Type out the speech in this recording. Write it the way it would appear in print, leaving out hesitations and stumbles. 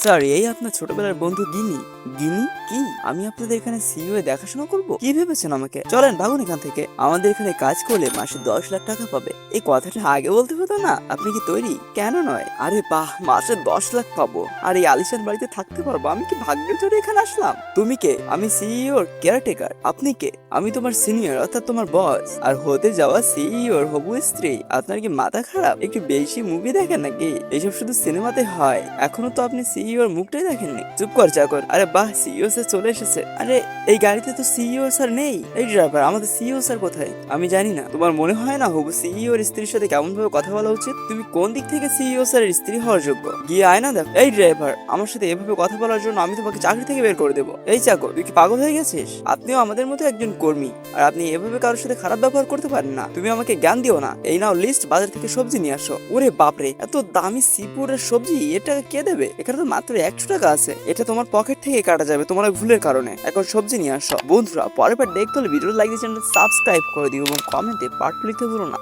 Sir, এই আপনার ছোটবেলার বন্ধু গিনি। গিনি কি? আমি আপনাদের এখানে সিইও দেখাশোনা করব? কি ভেবেছেন আমাকে? চলেন ভাগুন এখান থেকে। আমাদের এখানে কাজ করলে মাসে 10 লাখ টাকা পাবে। এই কথাটা আগে বলতে হতো না? আপনি কি তৈরি? কেন নয়? আরে বাহ, মাসে 10 লাখ পাবো আর এই আলিশান বাড়িতে থাকতে পারবো। আমি কি ভাগ্যের জোরে এখানে আসলাম? তুমি কে? আমি সিইওর কেয়ারটেকার। আপনি কে? আমি তোমার সিনিয়র অর্থাৎ তোমার বস আর হতে যাওয়া সিইওর হবু স্ত্রী। আপনার কি মাথা খারাপ? একটু বেশি মুভি দেখেন নাকি? এইসব শুধু সিনেমাতে হয়, এখনো তো আপনি সিইওর মুখটাই দেখেননি। চুপ কর চাকর। আরে বাহ, সিইও স্যার চলে এসেছে। আরে এই গাড়িতে তো সিইও স্যার নেই। এই ড্রাইভার, আমাদের সিইও স্যার কোথায়? আমি জানি না। তোমার মনে হয় না হবু সিইওর স্ত্রীর সাথে কেমন ভাবে কথা বলা উচিত? তুমি কোন দিক থেকে সিইও স্যারের স্ত্রী হওয়ার যোগ্য? গিয়ে আয়না দেখ। এই ড্রাইভার, আমার সাথে এভাবে কথা বলার জন্য আমি তোমাকে চাকরি থেকে বের করে দেবো। এই চাকর, তুই কি পাগল হয়ে গেছিস? আপনিও আমাদের মতো একজন কর্মী, আর আপনি এভাবে কারোর সাথে খারাপ ব্যবহার করতে পারেন না। তুমি আমাকে জ্ঞান দিও না। এই নাও লিস্ট, বাজার থেকে সবজি নিয়ে আসো। ওরে বাপরে, এত দামি সিপুরের সবজি এটা কে দেবে? এখানে তো মাত্র 100 টাকা আছে। এটা তোমার পকেট থেকে কাটা যাবে তোমার ওই ভুলের কারণে। এখন সবজি নিয়ে আসো। বন্ধুরা, পরের বার দেখতে হলে ভিডিও লাইক দিয়ে চ্যানেল সাবস্ক্রাইব করে দিও এবং কমেন্টে পার্ট লিখতে ভুলো না।